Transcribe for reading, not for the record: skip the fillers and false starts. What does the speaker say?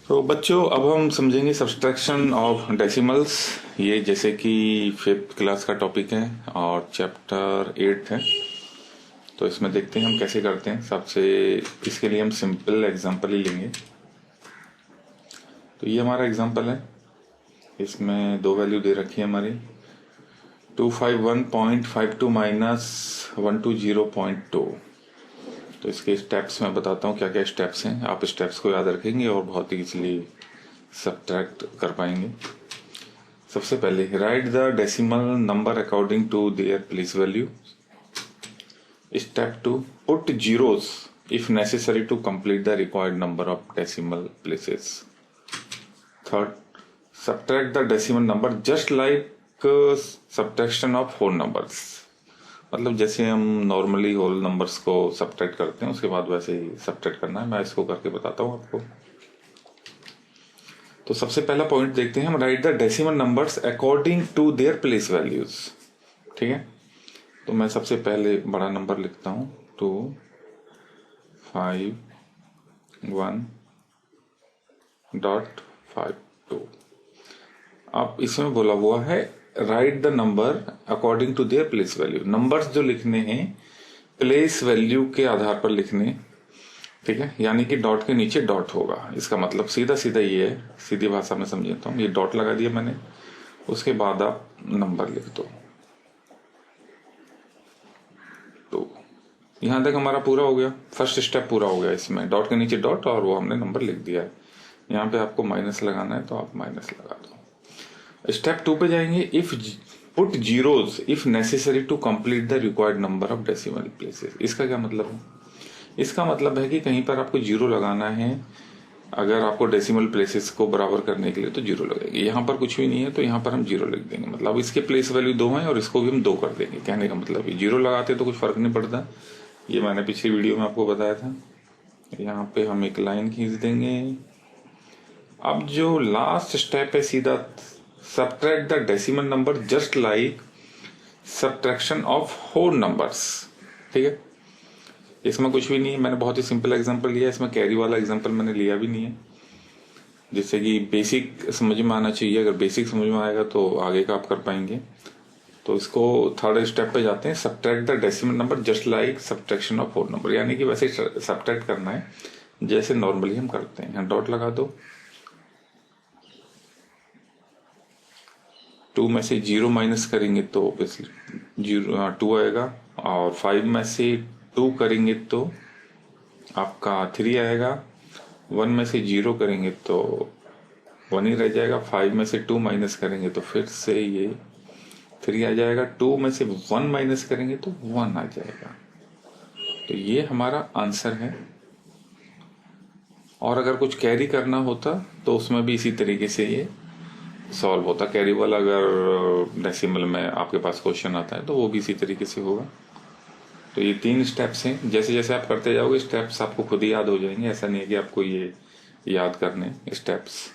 तो बच्चों अब हम समझेंगे सब्सट्रैक्शन ऑफ डेसिमल्स। ये जैसे कि 5th क्लास का टॉपिक है और चैप्टर 8 है। तो इसमें देखते हैं हम कैसे करते हैं। सबसे इसके लिए हम सिंपल एग्जांपल ही लेंगे। तो ये हमारा एग्जांपल है। इसमें दो वैल्यू दे रखी है हमारी 251.52 माइनस 120.2। तो इसके स्टेप्स मैं बताता हूँ क्या क्या स्टेप्स हैं। आप स्टेप्स को याद रखेंगे और बहुत ही इजीली सब्ट्रैक्ट कर पाएंगे। सबसे पहले write the decimal number according to their place value. Step 2 put zeros if necessary to complete the required number of decimal places. Third, subtract the decimal number just like subtraction of whole numbers. मतलब जैसे हम normally whole numbers को subtract करते हैं उसके बाद वैसे ही subtract करना है। मैं इसको करके बताता हूँ आपको। तो सबसे पहला पॉइंट देखते हैं हम। Write the decimal numbers according to their place values. ठीक है, तो मैं सबसे पहले बड़ा नंबर लिखता हूँ 251.52। अब इसमें बोला हुआ है write the number according to their place value. Numbers जो लिखने हैं प्लेस वैल्यू के आधार पर लिखने। ठीक है, यानी कि डॉट के नीचे डॉट होगा। इसका मतलब सीधा सीधा ये है, सीधी भाषा में समझाता हूँ। ये डॉट लगा दिया मैंने, उसके बाद आप नंबर लिख दो। तो यहां तक हमारा पूरा हो गया, फर्स्ट स्टेप पूरा हो गया। इसमें डॉट के नीचे डॉट और वो हमने नंबर लिख दिया है। यहाँ पे आपको माइनस लगाना है तो आप माइनस लगा दो। स्टेप 2 पे जाएंगे। If put zeros if necessary to complete the required number of decimal places. इसका क्या मतलब है? इसका मतलब है कि कहीं पर आपको जीरो लगाना है। अगर आपको डेसिमल प्लेसेस को बराबर करने के लिए तो जीरो लगेगी। यहाँ पर कुछ भी नहीं है तो यहाँ पर हम जीरो लिख देंगे। मतलब इसके प्लेस वैल्यू 2 है और इसको भी हम 2 कर देंगे। कहने का मतलब जीरो लगाते तो कुछ फर्क नहीं पड़ता। ये मैंने पिछली वीडियो में आपको बताया था। यहाँ पे हम एक लाइन खींच देंगे। अब जो लास्ट स्टेप है सीधा subtract the decimal number just like subtraction of whole numbers. ठीक है, इसमें कुछ भी नहीं है। मैंने बहुत ही सिंपल एग्जांपल लिया। इसमें कैरी वाला एग्जांपल मैंने लिया भी नहीं है, जिससे कि बेसिक समझ में आना चाहिए। अगर बेसिक समझ में आएगा तो आगे का आप कर पाएंगे। तो इसको थर्ड स्टेप पे जाते हैं। Subtract the decimal number just like subtraction of whole number, यानी कि वैसे सब्ट्रैक्ट करना है जैसे नॉर्मली हम करते हैं। यहाँ डॉट लगा दो। 2 में से 0 माइनस करेंगे तो ऑब्वियसली 2 आएगा, और 5 में से 2 करेंगे तो आपका 3 आएगा। 1 में से 0 करेंगे तो 1 ही रह जाएगा। 5 में से 2 माइनस करेंगे तो फिर से ये 3 आ जाएगा। 2 में से 1 माइनस करेंगे तो 1 आ जाएगा। तो ये हमारा आंसर है। और अगर कुछ कैरी करना होता तो उसमें भी इसी तरीके से ये सॉल्व होता। कैरी वाला अगर डेसिमल में आपके पास क्वेश्चन आता है तो वो भी इसी तरीके से होगा। तो ये 3 स्टेप्स हैं। जैसे जैसे आप करते जाओगे स्टेप्स आपको खुद ही याद हो जाएंगे। ऐसा नहीं है कि आपको ये याद करने स्टेप्स।